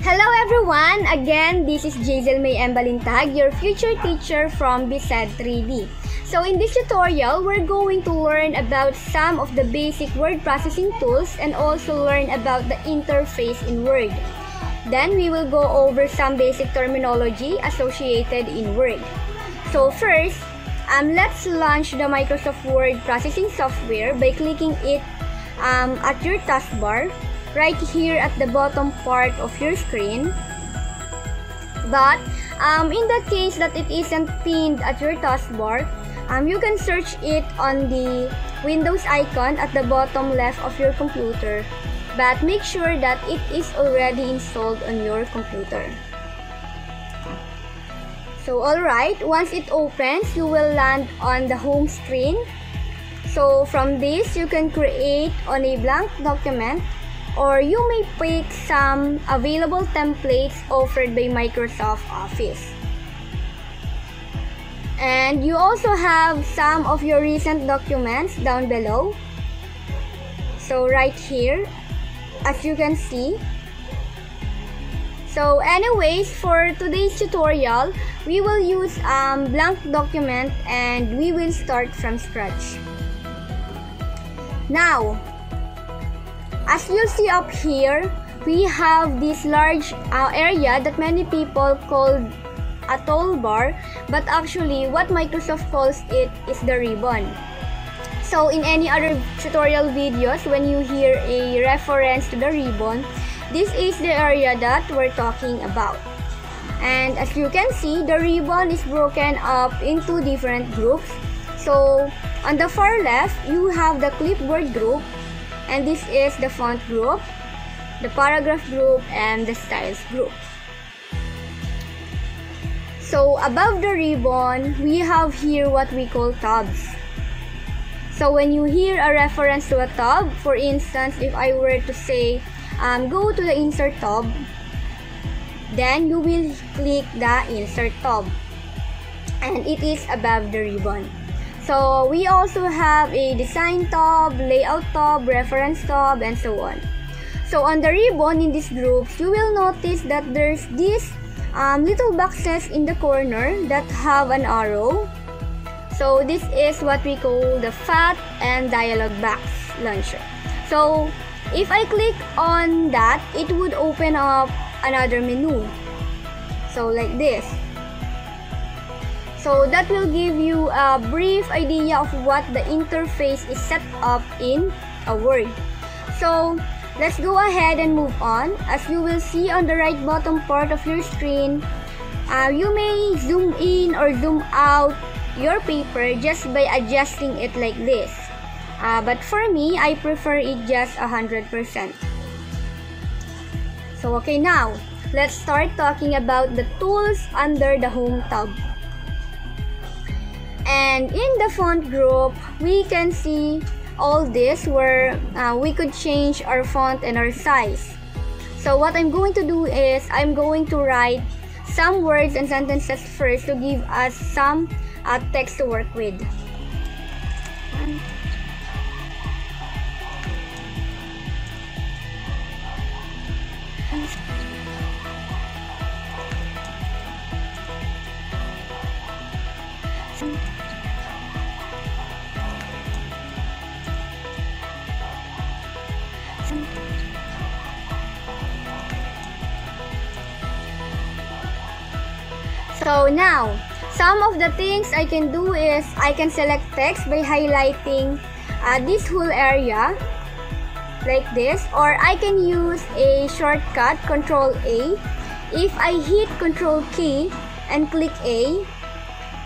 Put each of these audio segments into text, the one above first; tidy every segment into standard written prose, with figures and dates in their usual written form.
Hello everyone! Again, this is Jazel May Balintag, your future teacher from BSED 3D. So in this tutorial, we're going to learn about some of the basic word processing tools and also learn about the interface in Word. Then we will go over some basic terminology associated in Word. So first, let's launch the Microsoft Word processing software by clicking it at your taskbar right here at the bottom part of your screen. But in the case that it isn't pinned at your taskbar, you can search it on the Windows icon at the bottom left of your computer, but make sure that it is already installed on your computer. So alright, once it opens, you will land on the home screen. So from this, you can create on a blank document, or you may pick some available templates offered by Microsoft Office. And you also have some of your recent documents down below. So right here, as you can see. So anyways, for today's tutorial, we will use blank document and we will start from scratch. Now, as you see up here, we have this large area that many people call a toolbar, but actually what Microsoft calls it is the ribbon. So in any other tutorial videos, when you hear a reference to the ribbon, this is the area that we're talking about. And as you can see, the ribbon is broken up into different groups. So on the far left, you have the clipboard group, and this is the font group, the paragraph group, and the styles group. So above the ribbon, we have here what we call tabs. So when you hear a reference to a tab, for instance, if I were to say, go to the insert tab, then you will click the insert tab, and it is above the ribbon. So we also have a design tab, layout tab, reference tab, and so on. So on the ribbon in these groups, you will notice that there's these little boxes in the corner that have an arrow. So this is what we call the FAT and dialog box launcher. So if I click on that, it would open up another menu. So like this. So that will give you a brief idea of what the interface is set up in a Word. So let's go ahead and move on. As you will see on the right bottom part of your screen, you may zoom in or zoom out your paper just by adjusting it like this. But for me, I prefer it just 100%. So okay, now let's start talking about the tools under the Home tab. And in the font group, we can see all this where we could change our font and our size. So what I'm going to do is I'm going to write some words and sentences first to give us some text to work with. So now, some of the things I can do is I can select text by highlighting this whole area like this, or I can use a shortcut Ctrl A. If I hit Ctrl key and click A,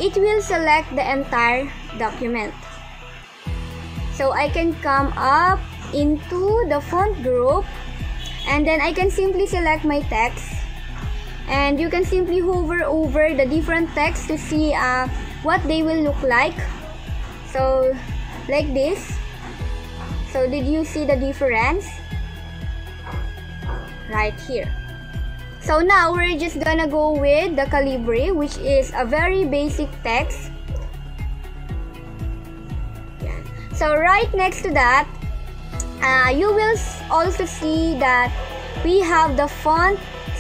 it will select the entire document. So I can come up into the font group, and then I can simply select my text. And you can simply hover over the different text to see what they will look like. So, like this. So, did you see the difference? Right here. So, now we're just gonna go with the Calibri, which is a very basic text. So, right next to that, you will also see that we have the font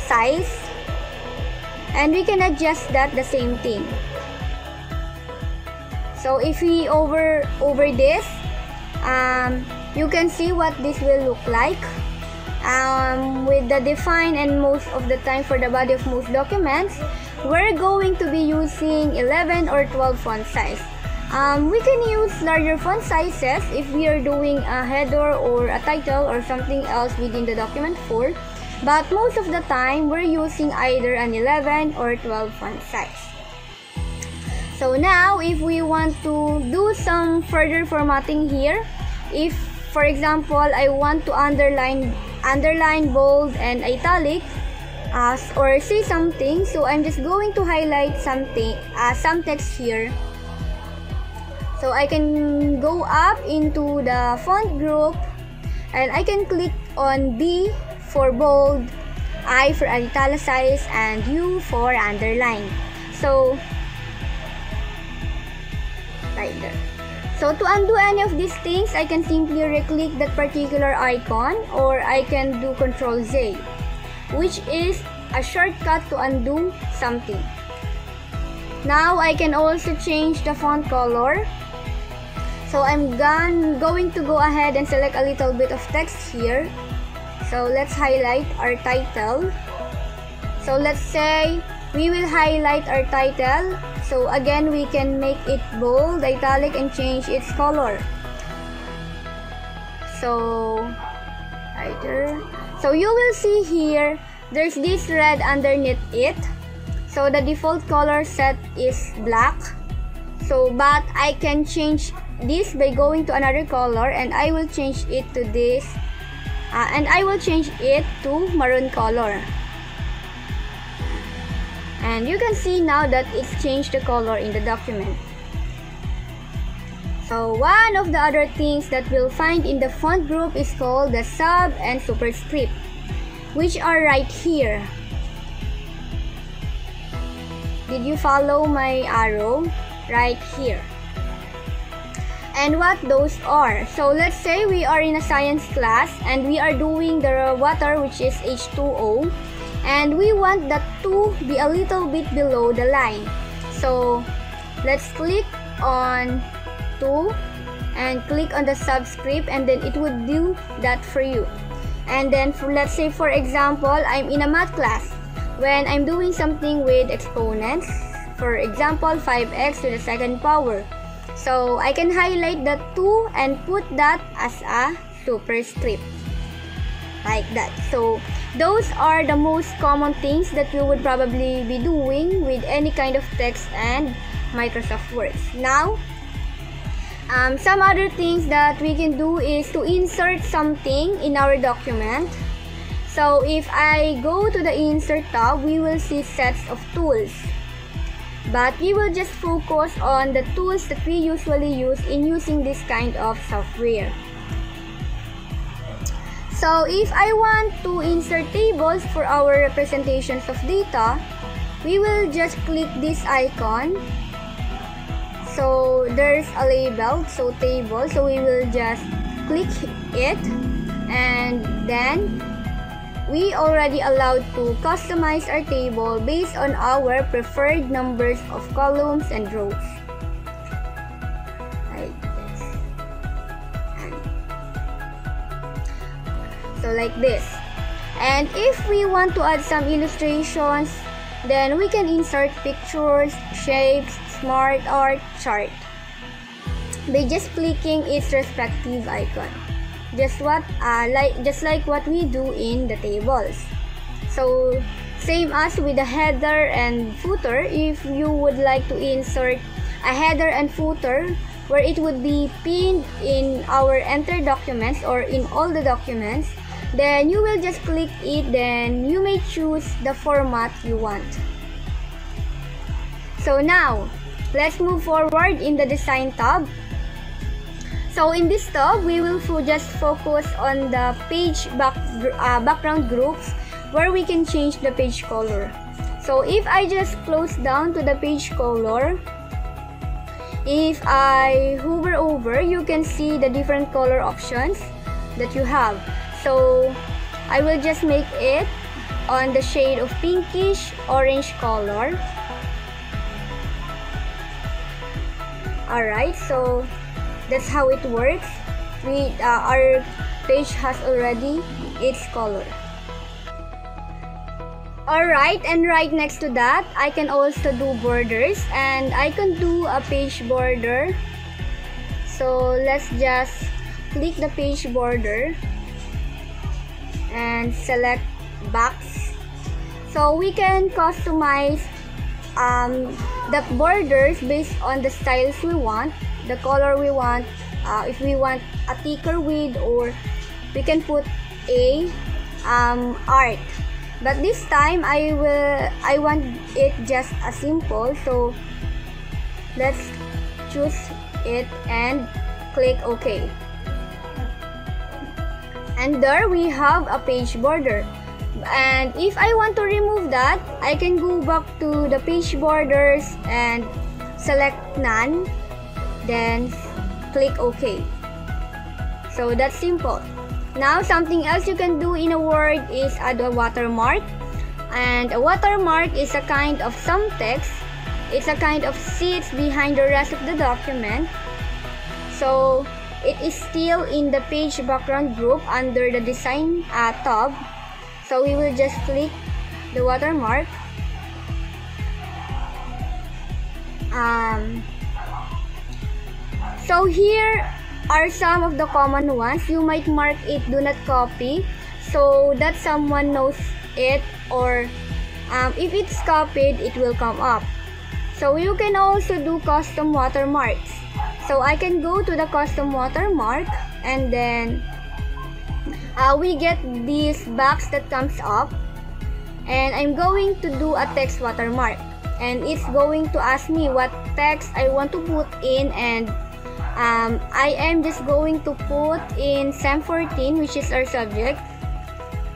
size, and we can adjust that the same thing. So if we over this, you can see what this will look like. With the define and most of the time for the body of most documents, we're going to be using 11 or 12 font size. We can use larger font sizes if we are doing a header or a title or something else within the document 4, but most of the time we're using either an 11 or 12 font size. So now if we want to do some further formatting here, if for example I want to underline, bold and italic or say something, so I'm just going to highlight something, some text here. So I can go up into the font group and I can click on B for bold, I for italicize, and U for underline. So right there. So to undo any of these things, I can simply re-click that particular icon, or I can do Ctrl Z, which is a shortcut to undo something. Now I can also change the font color. So I'm going to go ahead and select a little bit of text here. So let's highlight our title. So let's say we will highlight our title. So again, we can make it bold, italic, and change its color. So right there. So you will see here, there's this red underneath it. So the default color set is black. So but I can change this by going to another color, and I will change it to this, and I will change it to maroon color. And you can see now that it's changed the color in the document. So one of the other things that we'll find in the font group is called the sub and superscript, which are right here. Did you follow my arrow? Right here. And what those are. So let's say we are in a science class and we are doing the water, which is H2O. And we want that to be a little bit below the line. So let's click on 2 and click on the subscript, and then it would do that for you. And then let's say for example, I'm in a math class when I'm doing something with exponents, for example 5x to the second power. So I can highlight the 2 and put that as a superscript, like that. So those are the most common things that you would probably be doing with any kind of text and Microsoft Word. Now, some other things that we can do is to insert something in our document. So if I go to the Insert tab, we will see sets of tools. But we will just focus on the tools that we usually use in using this kind of software. So if I want to insert tables for our representations of data, we will just click this icon. So there's a label, so table, so we will just click it, and then we already allowed to customize our table based on our preferred numbers of columns and rows. Like this. So like this. And if we want to add some illustrations, then we can insert pictures, shapes, smart art, chart by just clicking its respective icon. Just like what we do in the tables. So same as with the header and footer, if you would like to insert a header and footer where it would be pinned in our enter documents or in all the documents, then you will just click it, then you may choose the format you want. So now let's move forward in the design tab. So in this tab, we will just focus on the page background groups where we can change the page color. So if I just close down to the page color, if I hover over, you can see the different color options that you have. So I will just make it on the shade of pinkish orange color. Alright, so that's how it works. Our page has already its color. Alright, and right next to that, I can also do borders, and I can do a page border. So let's just click the page border and select box. So we can customize the borders based on the styles we want, the color we want, if we want a thicker width, or we can put a art. But this time I want it just a simple, so let's choose it and click OK. And there we have a page border. And if I want to remove that, I can go back to the page borders and select none, then click OK. So that's simple. Now, something else you can do in a Word is add a watermark. And a watermark is a kind of some text. It's a kind of sits behind the rest of the document. So it is still in the page background group under the design tab. So we will just click the watermark. So here are some of the common ones. You might mark it do not copy so that someone knows it, or if it's copied, it will come up. So you can also do custom watermarks. So I can go to the custom watermark, and then we get this box that comes up, and I'm going to do a text watermark, and it's going to ask me what text I want to put in, and I am just going to put in SEM 14, which is our subject.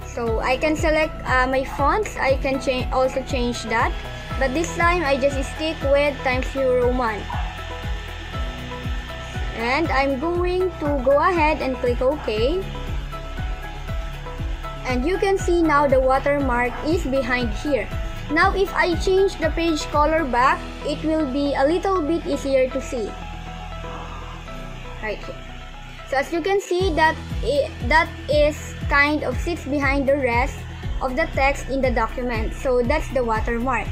So I can select my fonts. I can also change that, but this time I just stick with Times New Roman. And I'm going to go ahead and click OK. And you can see now the watermark is behind here. Now if I change the page color back, it will be a little bit easier to see. Right here. So as you can see, that is kind of sits behind the rest of the text in the document. So that's the watermark.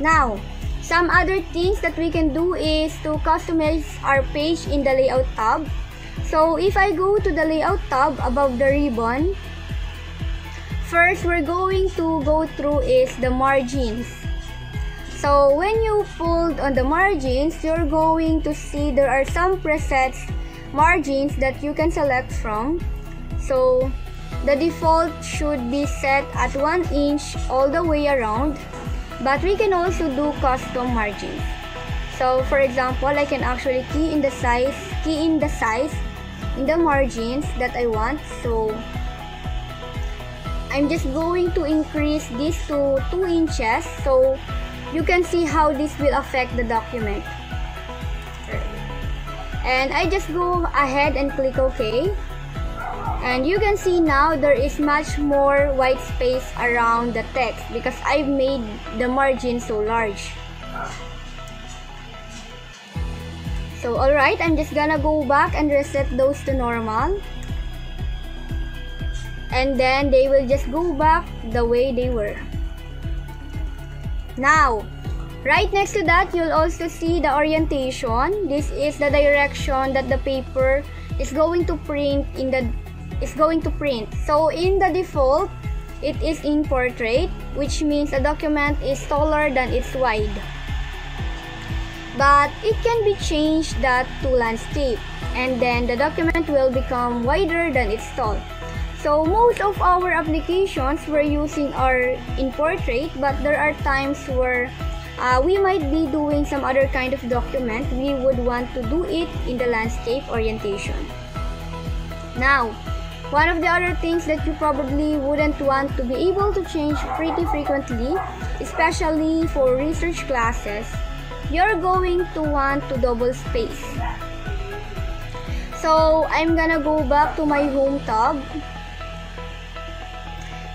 Now, some other things that we can do is to customize our page in the layout tab. So if I go to the layout tab above the ribbon, first we're going to go through is the margins. So when you pulled on the margins, you're going to see there are some presets margins that you can select from. So the default should be set at 1 inch all the way around, but we can also do custom margins. So for example, I can actually key in the size in the margins that I want. So I'm just going to increase this to 2 inches, so you can see how this will affect the document. And I just go ahead and click OK. And you can see now there is much more white space around the text because I've made the margin so large. So alright, I'm just gonna go back and reset those to normal. And then they will just go back the way they were. Now, right next to that, you'll also see the orientation. This is the direction that the paper is going to print So in the default, it is in portrait, which means the document is taller than its wide. But it can be changed that to landscape, and then the document will become wider than its tall. So most of our applications we're using are in portrait, but there are times where we might be doing some other kind of document. We would want to do it in the landscape orientation. Now, one of the other things that you probably wouldn't want to be able to change pretty frequently, especially for research classes, you're going to want to double space. So I'm gonna go back to my home tab.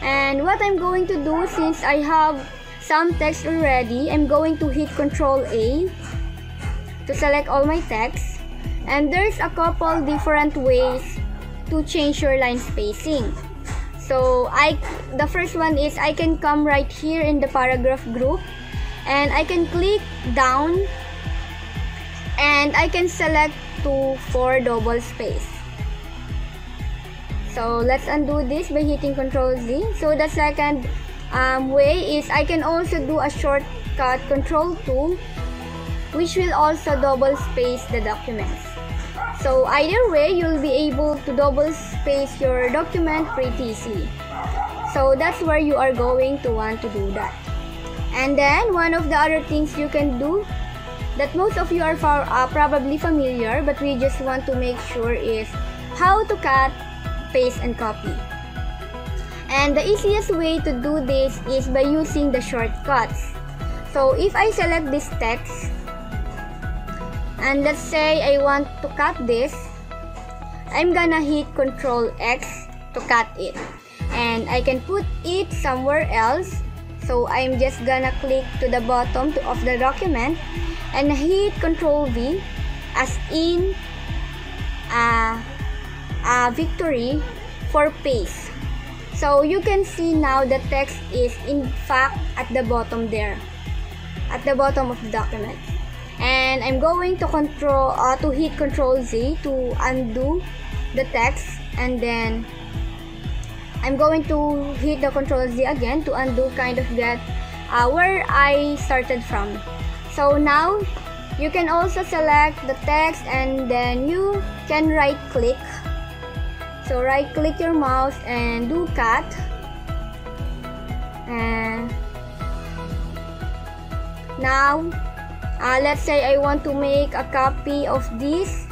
And what I'm going to do, since I have some text already, I'm going to hit Control A to select all my text. And there's a couple different ways to change your line spacing. So the first one is I can come right here in the paragraph group and I can click down and I can select for double space. So let's undo this by hitting Control Z. So the second way is I can also do a shortcut Control 2, which will also double space the documents. So either way, you'll be able to double space your document pretty easily. So that's where you are going to want to do that. And then one of the other things you can do that most of you are probably familiar, but we just want to make sure, is how to cut, paste, and copy. And the easiest way to do this is by using the shortcuts. So if I select this text, and let's say I want to cut this, I'm gonna hit Control X to cut it. And I can put it somewhere else. So I'm just gonna click to the bottom of the document and hit Control V, as in victory for paste. So you can see now the text is in fact at the bottom there, at the bottom of the document. And I'm going to hit Control Z to undo the text, and then I'm going to hit the Control Z again to undo, kind of get where I started from. So now you can also select the text and then you can right click. So right click your mouse and do cut. And now let's say I want to make a copy of this.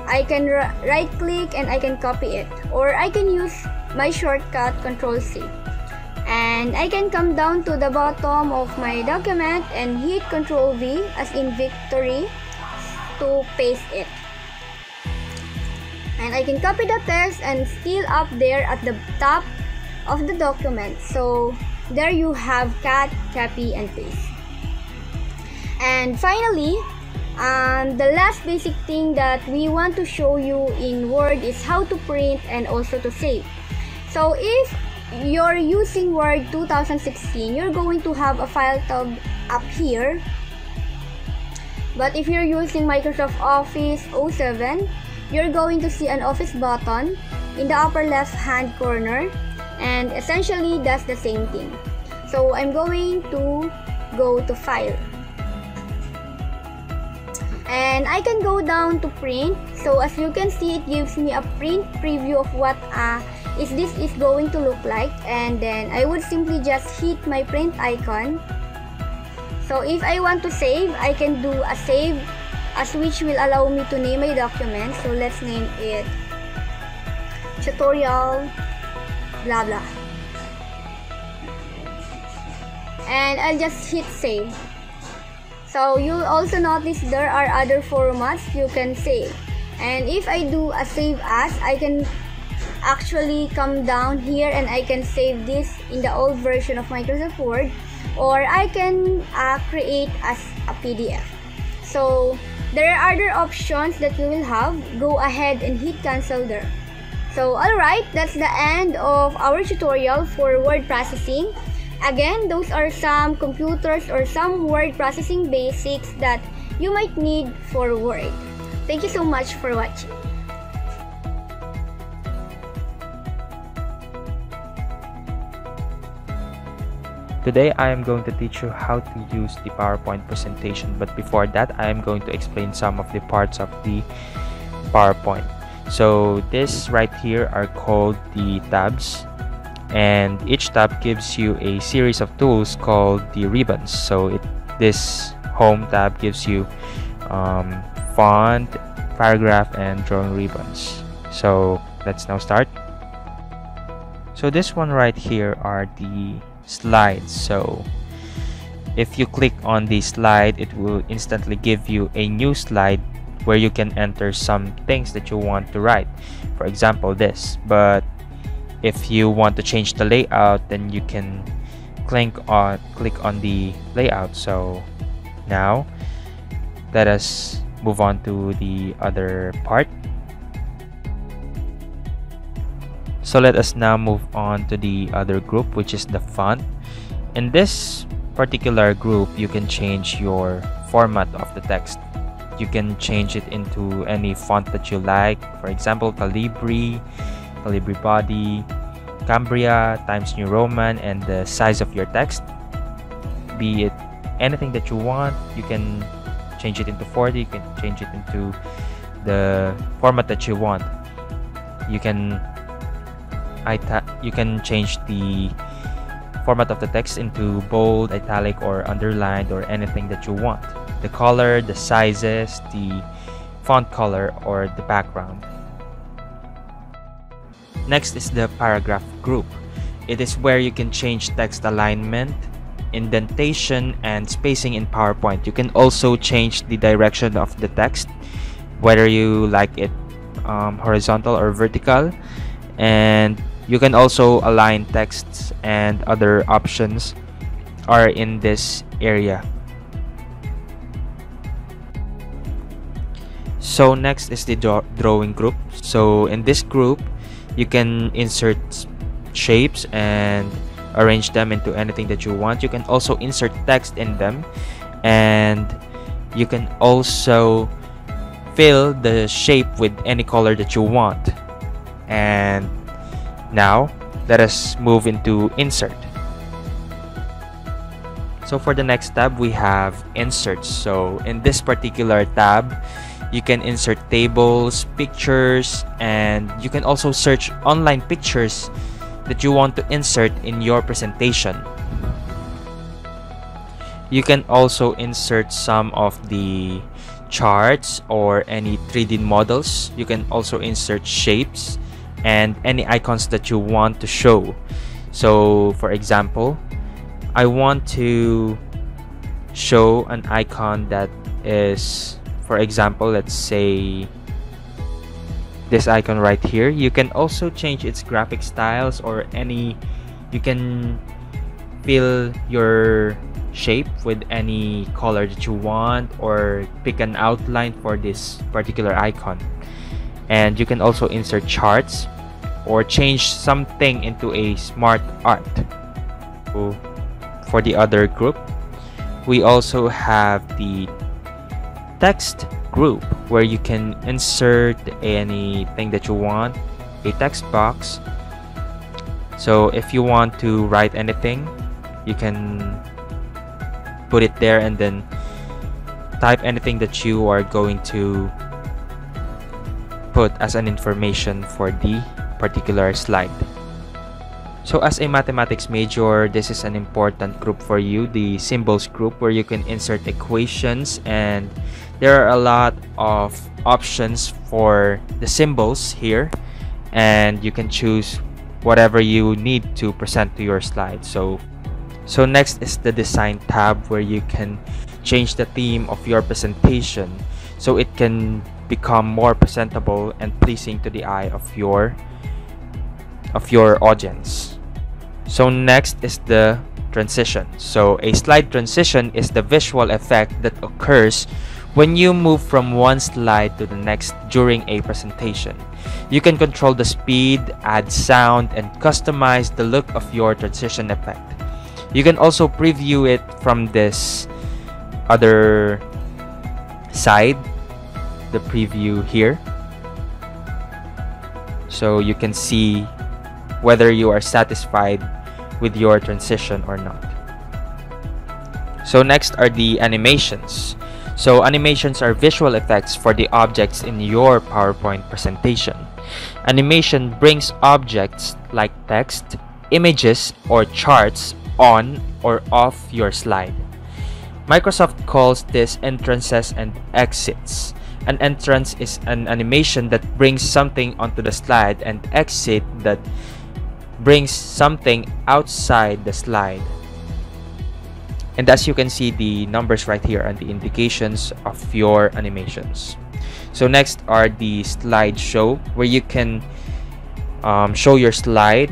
I can right click and I can copy it, or I can use my shortcut Control C. And I can come down to the bottom of my document and hit Control V, as in victory, to paste it. And I can copy the text and still up there at the top of the document. So there you have cut, copy, and paste. And finally, the last basic thing that we want to show you in Word is how to print and also to save. So if you're using Word 2016, you're going to have a file tab up here. But if you're using Microsoft Office 07, you're going to see an Office button in the upper left hand corner, and essentially that's the same thing. So I'm going to go to File. And I can go down to print. So as you can see, it gives me a print preview of what this is going to look like. And then I would simply just hit my print icon. So if I want to save, I can do a save, which will allow me to name my document. So let's name it tutorial blah blah. And I'll just hit save. So you'll also notice there are other formats you can save. And if I do a save as, I can actually come down here and I can save this in the old version of Microsoft Word, or I can create as a PDF. So there are other options that you will have. Go ahead and hit cancel there. So alright, that's the end of our tutorial for word processing. Again, those are some computers or some word processing basics that you might need for Word. Thank you so much for watching. Today I am going to teach you how to use the PowerPoint presentation, but before that I am going to explain some of the parts of the PowerPoint. So this right here are called the tabs, and each tab gives you a series of tools called the ribbons. So this home tab gives you font, paragraph, and drawing ribbons. So let's now start. So this one right here are the slides. So if you click on the slide, it will instantly give you a new slide where you can enter some things that you want to write, for example this. But If you want to change the layout, then you can click on the layout. So now let us move on to the other part. So let us now move on to the other group, which is the font. In this particular group, you can change your format of the text. You can change it into any font that you like. For example, Calibri Body, Cambria, Times New Roman, and the size of your text. Be it anything that you want, you can change it into 40, you can change it into the format that you want. You can change the format of the text into bold, italic, or underlined, or anything that you want. The color, the sizes, the font color, or the background. Next is the paragraph group. It is where you can change text alignment, indentation, and spacing in PowerPoint. You can also change the direction of the text, whether you like it horizontal or vertical, and you can also align texts, and other options are in this area. So next is the drawing group. So in this group, you can insert shapes and arrange them into anything that you want. You can also insert text in them, and you can also fill the shape with any color that you want. And now let us move into insert. So for the next tab, we have inserts. So in this particular tab, you can insert tables, pictures, and you can also search online pictures that you want to insert in your presentation. You can also insert some of the charts or any 3D models. You can also insert shapes and any icons that you want to show. So for example, I want to show an icon that is, for example, let's say this icon right here. You can also change its graphic styles or any, you can fill your shape with any color that you want, or pick an outline for this particular icon. And you can also insert charts or change something into a smart art. So for the other group, we also have the text group, where you can insert anything that you want, a text box. So if you want to write anything, you can put it there and then type anything that you are going to put as an information for the particular slide. So as a mathematics major, this is an important group for you, the symbols group, where you can insert equations, and there are a lot of options for the symbols here, and you can choose whatever you need to present to your slide. So next is the design tab, where you can change the theme of your presentation so it can become more presentable and pleasing to the eye of your audience. So next is the transition. So a slide transition is the visual effect that occurs when you move from one slide to the next during a presentation. You can control the speed, add sound, and customize the look of your transition effect. You can also preview it from this other side, the preview here. So you can see whether you are satisfied with your transition or not. So next are the animations. So animations are visual effects for the objects in your PowerPoint presentation. Animation brings objects like text, images, or charts on or off your slide. Microsoft calls this entrances and exits. An entrance is an animation that brings something onto the slide, and exit that brings something outside the slide. And as you can see, the numbers right here are the indications of your animations. So next are the slideshow, where you can show your slide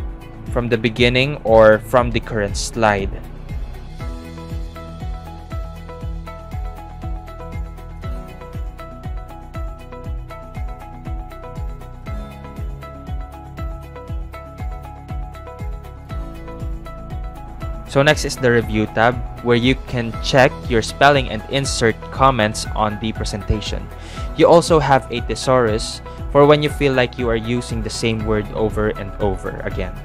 from the beginning or from the current slide. So next is the review tab, where you can check your spelling and insert comments on the presentation. You also have a thesaurus for when you feel like you are using the same word over and over again.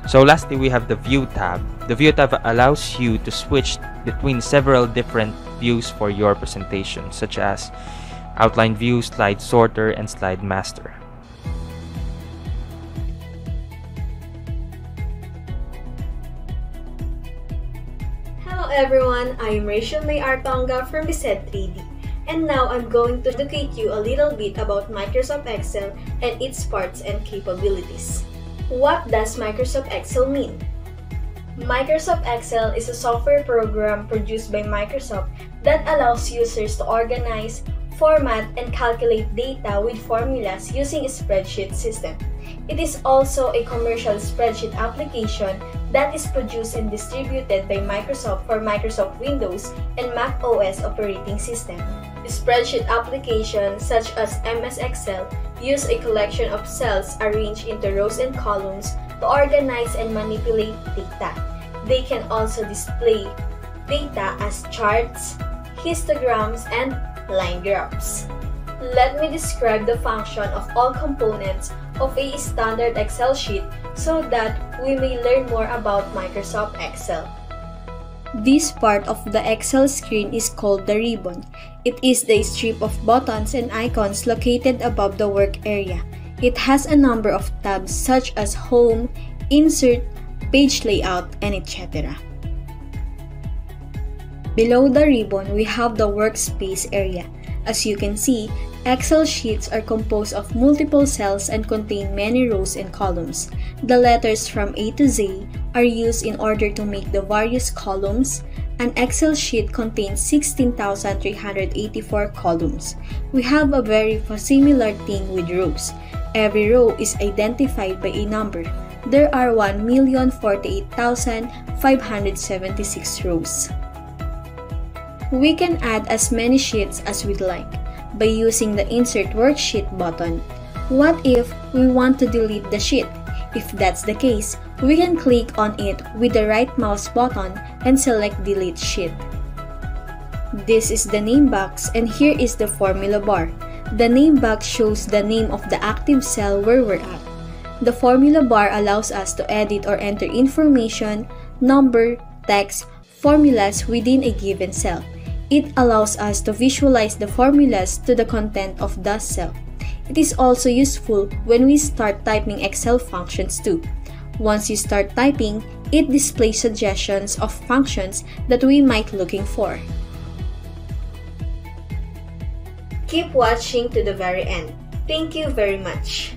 So lastly, we have the view tab. The view tab allows you to switch between several different views for your presentation, such as outline view, slide sorter, and slide master. Hello everyone, I am Rachel May Artonga from BSED 3D, and now I'm going to educate you a little bit about Microsoft Excel and its parts and capabilities. What does Microsoft Excel mean? Microsoft Excel is a software program produced by Microsoft that allows users to organize, format, and calculate data with formulas using a spreadsheet system. It is also a commercial spreadsheet application that is produced and distributed by Microsoft for Microsoft Windows and Mac OS operating system. The spreadsheet applications such as MS Excel use a collection of cells arranged into rows and columns to organize and manipulate data. They can also display data as charts, histograms, and line graphs. Let me describe the function of all components of a standard Excel sheet so that we may learn more about Microsoft Excel. This part of the Excel screen is called the ribbon. It is the strip of buttons and icons located above the work area. It has a number of tabs such as Home, Insert, Page Layout, and etc. Below the ribbon, we have the workspace area. As you can see, Excel sheets are composed of multiple cells and contain many rows and columns. The letters from A to Z are used in order to make the various columns. An Excel sheet contains 16,384 columns. We have a very similar thing with rows. Every row is identified by a number. There are 1,048,576 rows. We can add as many sheets as we'd like by using the Insert Worksheet button. What if we want to delete the sheet? If that's the case, we can click on it with the right mouse button and select Delete Sheet. This is the name box, and here is the formula bar. The name box shows the name of the active cell where we're at. The formula bar allows us to edit or enter information, number, text, formulas within a given cell. It allows us to visualize the formulas to the content of the cell. It is also useful when we start typing Excel functions too. Once you start typing, it displays suggestions of functions that we might be looking for. Keep watching to the very end. Thank you very much.